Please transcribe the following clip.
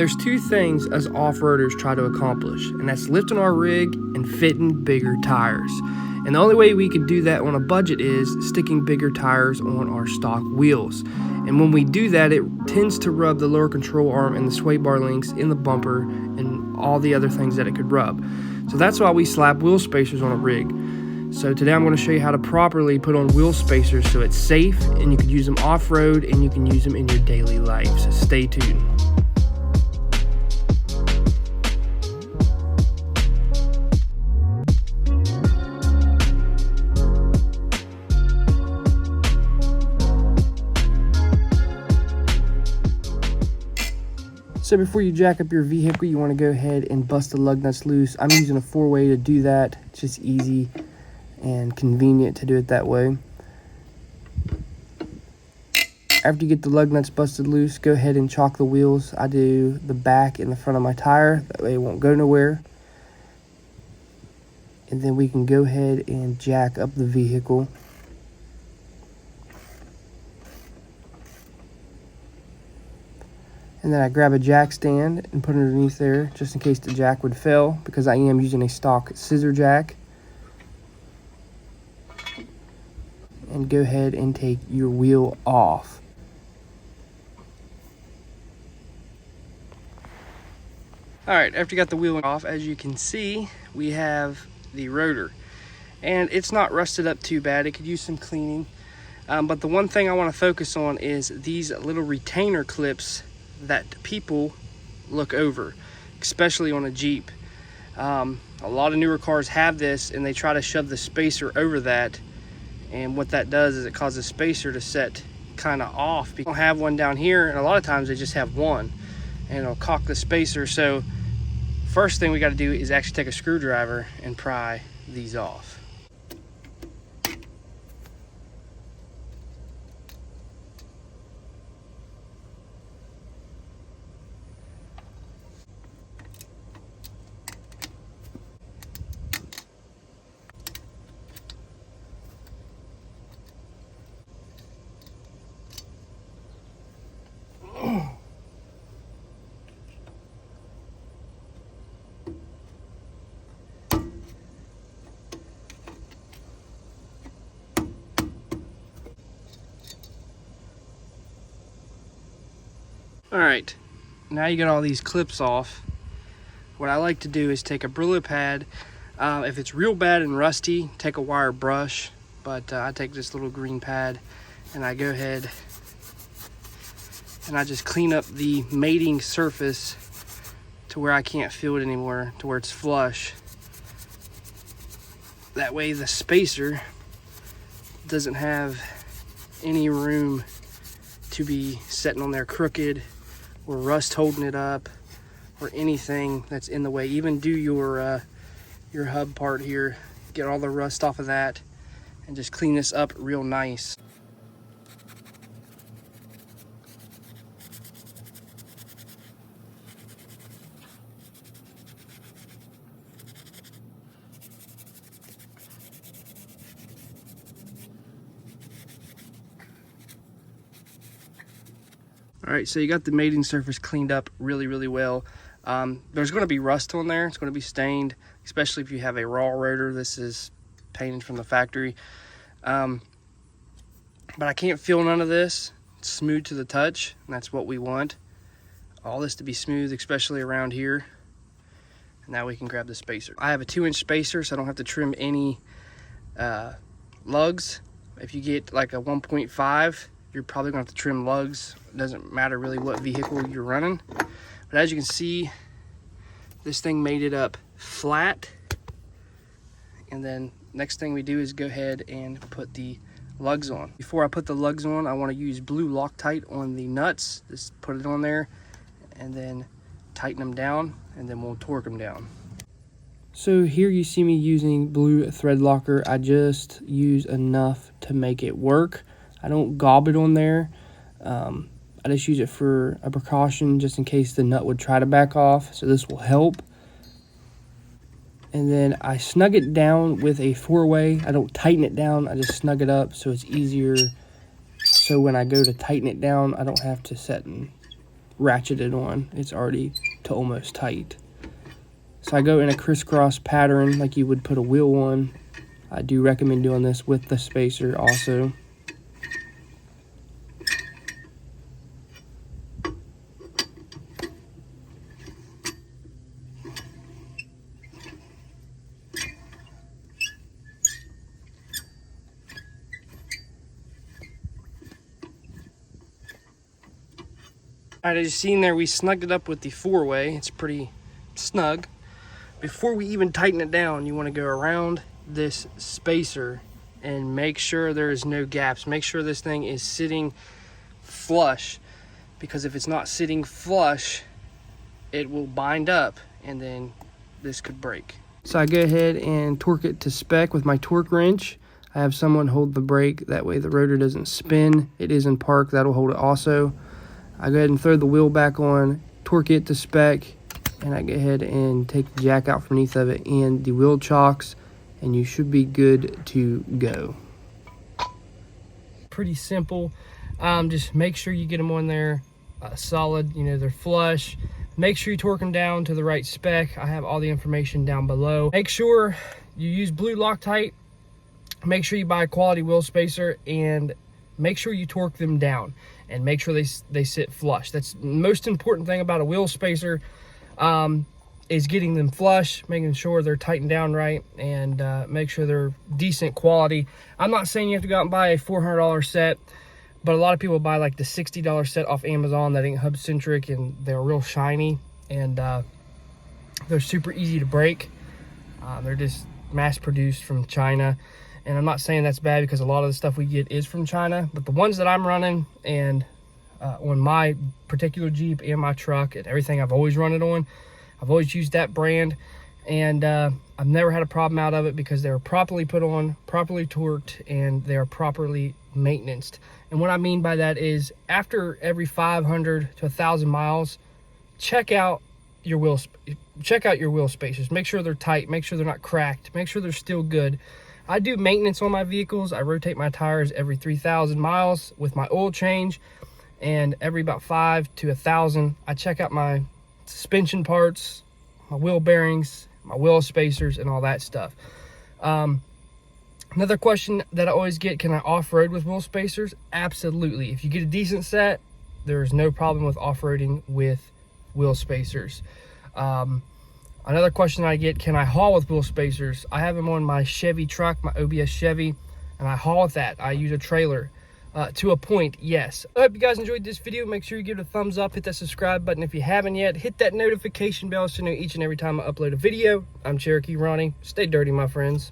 There's two things us off-roaders try to accomplish, and that's lifting our rig and fitting bigger tires. And the only way we can do that on a budget is sticking bigger tires on our stock wheels. And when we do that, it tends to rub the lower control arm and the sway bar links in the bumper and all the other things that it could rub. So that's why we slap wheel spacers on a rig. So today I'm going to show you how to properly put on wheel spacers so it's safe and you can use them off-road and you can use them in your daily life. So stay tuned. So before you jack up your vehicle, you want to go ahead and bust the lug nuts loose. I'm using a 4-way to do that. It's just easy and convenient to do it that way. After you get the lug nuts busted loose, go ahead and chock the wheels. I do the back and the front of my tire. That way it won't go nowhere. And then we can go ahead and jack up the vehicle. And then I grab a jack stand and put it underneath there just in case the jack would fail, because I am using a stock scissor jack. And go ahead and take your wheel off. Alright, after you got the wheel off, as you can see, we have the rotor. And it's not rusted up too bad. It could use some cleaning. But the one thing I want to focus on is these little retainer clips that people look over, especially on a Jeep. A lot of newer cars have this and they try to shove the spacer over that, and what that does is it causes the spacer to set kind of off. People don't have one down here, and a lot of times they just have one and it'll cock the spacer. So first thing we got to do is actually take a screwdriver and pry these off. Alright, now you get all these clips off. What I like to do is take a Brillo pad. If it's real bad and rusty, take a wire brush, but I take this little green pad and I go ahead and I just clean up the mating surface to where I can't feel it anymore, to where it's flush. That way the spacer doesn't have any room to be sitting on there crooked or rust holding it up or anything that's in the way. Even do your hub part here, get all the rust off of that and just clean this up real nice. Alright, so you got the mating surface cleaned up really well. There's going to be rust on there. It's going to be stained, especially if you have a raw rotor. This is painted from the factory. But I can't feel none of this. It's smooth to the touch, and that's what we want. All this to be smooth, especially around here. And now we can grab the spacer. I have a 2-inch spacer, so I don't have to trim any lugs. If you get like a 1.5, you're probably going to have to trim lugs. It doesn't matter really what vehicle you're running. But as you can see, this thing made it up flat. And then next thing we do is go ahead and put the lugs on. Before I put the lugs on, I want to use blue Loctite on the nuts. Just put it on there and then tighten them down, and then we'll torque them down. So here you see me using blue thread locker. I just use enough to make it work. I don't gob it on there. I just use it for a precaution just in case the nut would try to back off. So this will help. And then I snug it down with a 4-way. I don't tighten it down. I just snug it up so it's easier. So when I go to tighten it down, I don't have to set and ratcheted on. It's already to almost tight. So I go in a crisscross pattern like you would put a wheel on. I do recommend doing this with the spacer also. Alright, as you've seen there, we snugged it up with the 4-way. It's pretty snug. Before we even tighten it down, you want to go around this spacer and make sure there is no gaps. Make sure this thing is sitting flush, because if it's not sitting flush, it will bind up and then this could break. So I go ahead and torque it to spec with my torque wrench. I have someone hold the brake, that way the rotor doesn't spin. It is in park, that'll hold it also. I go ahead and throw the wheel back on, torque it to spec, and I go ahead and take the jack out from underneath of it and the wheel chocks, and you should be good to go. Pretty simple. Just make sure you get them on there solid, you know, they're flush. Make sure you torque them down to the right spec. I have all the information down below. Make sure you use blue Loctite. Make sure you buy a quality wheel spacer, and make sure you torque them down and make sure they sit flush. That's the most important thing about a wheel spacer, is getting them flush, making sure they're tightened down right, and make sure they're decent quality. I'm not saying you have to go out and buy a $400 set, but a lot of people buy like the $60 set off Amazon that ain't hub centric, and they're real shiny, and they're super easy to break. They're just mass produced from China. And I'm not saying that's bad, because a lot of the stuff we get is from China, but the ones that I'm running and on my particular Jeep and my truck and everything I've always run it on, I've always used that brand, and I've never had a problem out of it, because they were properly put on, properly torqued, and they are properly maintenanced. And what I mean by that is, after every 500 to 1,000 miles, check out your wheel spacers. Make sure they're tight, make sure they're not cracked, make sure they're still good. I do maintenance on my vehicles. I rotate my tires every 3,000 miles with my oil change, and every about 5 to 1,000, I check out my suspension parts, my wheel bearings, my wheel spacers, and all that stuff. Another question that I always get, can I off-road with wheel spacers? Absolutely. If you get a decent set, there's no problem with off-roading with wheel spacers. Another question I get, can I haul with wheel spacers? I have them on my Chevy truck, my OBS Chevy, and I haul with that. I use a trailer. To a point, yes. I hope you guys enjoyed this video. Make sure you give it a thumbs up, hit that subscribe button if you haven't yet. Hit that notification bell so you know each and every time I upload a video. I'm Cherokee Ronnie. Stay dirty, my friends.